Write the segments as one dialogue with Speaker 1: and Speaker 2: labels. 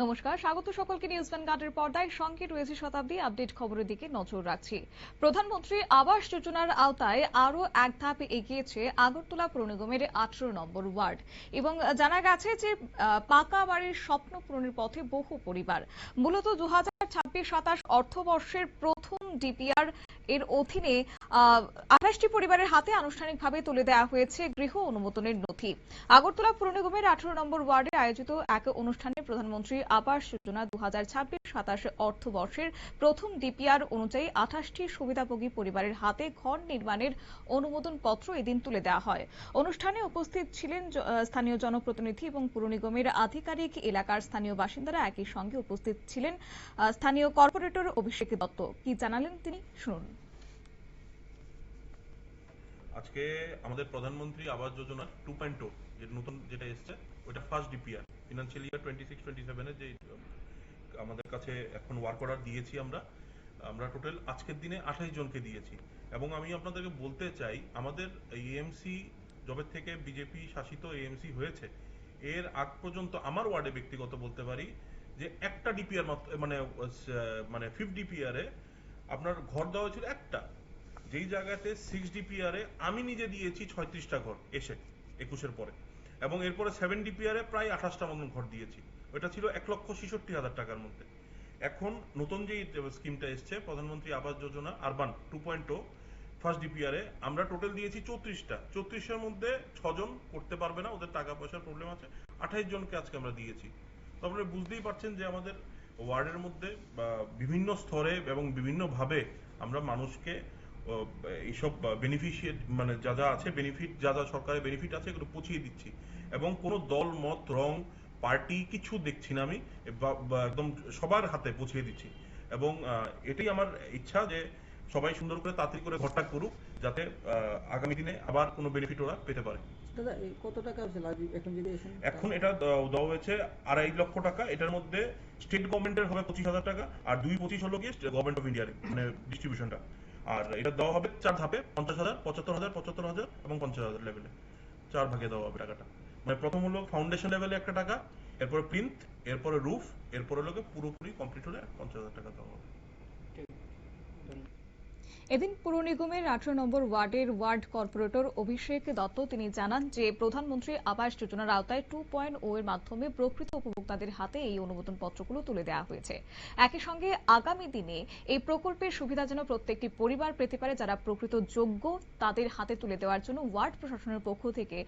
Speaker 1: নমস্কার, স্বাগত সকলকে নিউজ ভ্যানগার্ডের পর্দায়। সঙ্গে রয়েছে শতাব্দী। আপডেট খবরের দিকে নজর রাখছি। প্রধানমন্ত্রী আবাস যোজনার আওতায় আরও এক ধাপ এগিয়েছে আগরতলা পৌর নিগমের 18 নম্বর ওয়ার্ড এবং জানা গেছে যে পাকা বাড়ির স্বপ্ন পূরণের পথে বহু পরিবার। মূলত 2026-27 অর্থবর্ষের প্রথম ডিপিআর এর অধীনে 28টি পরিবারের হাতে আনুষ্ঠানিকভাবে তুলে দেওয়া হয়েছে গৃহ অনুমোদনের নথি। আগরতলা পৌর নিগমের 18 নম্বর ওয়ার্ডে আয়োজিত এক অনুষ্ঠানে প্রধানমন্ত্রী আবাস যোজনা 2026-27 অর্থবর্ষের প্রথম ডিপিআর অনুযায়ী 28টি সুবিধাভোগী পরিবারের হাতে ঘর নির্মাণের অনুমোদন পত্র এদিন তুলে দেওয়া হয়। অনুষ্ঠানে উপস্থিত ছিলেন স্থানীয় জনপ্রতিনিধি এবং পৌর নিগমের আধিকারিক, এলাকার স্থানীয় বাসিন্দারা। একই সঙ্গে উপস্থিত ছিলেন স্থানীয় কর্পোরেটর অভিষেক দত্ত। কি জানালেন তিনি, শুনুন।
Speaker 2: আজকে আমাদের প্রধানমন্ত্রী আবাস যোজনা 2.0 যেটা নতুন যেটা এসছে, ওটা ফার্স্ট ডিপিআর ফিনান্সিয়াল ইয়ার 26-27 এর যে আমাদের কাছে এখন ওয়ার্ক অর্ডার দিয়েছি আমরা টোটাল আজকের দিনে 28 জনকে দিয়েছি। এবং আমি আপনাদেরকে বলতে চাই, আমাদের এএমসি জবের থেকে বিজেপি শাসিত এএমসি হয়েছে, এর আগ পর্যন্ত আমার ওয়ার্ডে ব্যক্তিগত বলতে পারি যে একটা ডিপিআর মানে 5 ডিপিআর এ আপনার ঘর দেওয়া ছিল একটা, যেই জায়গাতে 6 ডিপিআর এ আমি নিজে দিয়েছি 36টা ঘর এসে 21-এর পরে, এবং এরপরে 7 ডিপিআর এ প্রায় 28টা মতন ঘর দিয়েছি। ওটা ছিল 1,66,000 টাকার মধ্যে। এখন নতুন যে স্কিমটা এসছে প্রধানমন্ত্রী Awas Yojana urban 2.0 first DPR এ আমরা টোটাল দিয়েছি 34টার মধ্যে 6 জন করতে পারবে না, ওদের টাকা পয়সার প্রবলেম আছে। 28 জনকে আজকে আমরা দিয়েছি। তো আপনারা বুঝতেই পারছেন যে আমাদের ওয়ার্ডের মধ্যে বিভিন্ন স্তরে এবং বিভিন্ন ভাবে আমরা মানুষকে এইসব বেনিফিশিয়ারি মানে যা যা আছে বেনিফিট, যা যা সরকারের বেনিফিট আছে এগুলো পৌঁছিয়ে দিচ্ছি। এবং কোনো দল মত রং পার্টি কিছু দেখছি না, আমি একদম সবার হাতে পৌঁছিয়ে দিচ্ছি। এবং এটাই আমার ইচ্ছা যে সবাই সুন্দর করে তাড়াতাড়ি করে ঘরটা করুক, যাতে আগামী দিনে আবার কোনো বেনিফিট ওরা পেতে পারে।
Speaker 3: দাদা কত টাকা
Speaker 2: এখন এটা দেওয়া হয়েছে 2.5 লক্ষ টাকা। এটার মধ্যে স্টেট গভর্নমেন্টের হবে 25,000 টাকা, আর 2.25 হলো গিয়ে গভর্নমেন্ট অফ ইন্ডিয়ার মানে ডিস্ট্রিবিউশনটা। আর এটা দেওয়া হবে 4 ধাপে, 50,000, 75,000 এবং 50,000 লেভেলে 4 ভাগে দেওয়া হবে টাকাটা। মানে প্রথম হলো ফাউন্ডেশন লেভেলে একটা টাকা, এরপরে প্লিন্থ, এরপরে রুফ, এরপরে হলো পুরোপুরি কমপ্লিট হলে 50,000 টাকা দেওয়া হবে।
Speaker 1: এদিন পৌর নিগমের 18 নম্বর ওয়ার্ডের ওয়ার্ড কর্পোরেটর অভিষেক দত্ত তিনি জানান যে প্রধানমন্ত্রী আবাস যোজনার আওতায় 2.0 এর মাধ্যমে প্রকৃত উপভোক্তাদের হাতে এই অনুমোদন পত্রগুলো তুলে দেওয়া হয়েছে। একই সঙ্গে আগামী দিনে এই প্রকল্পের সুবিধা যেন প্রত্যেকটি পরিবার পেতে পারে, যারা প্রকৃত যোগ্য তাদের হাতে তুলে দেওয়ার জন্য ওয়ার্ড প্রশাসনের পক্ষ থেকে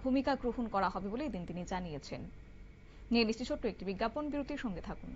Speaker 1: ভূমিকা গ্রহণ করা হবে বলে এদিন তিনি জানিয়েছেন। নিয়ে নিচ্ছি ছোট্ট একটি বিজ্ঞাপন বিরতির, সঙ্গে থাকুন।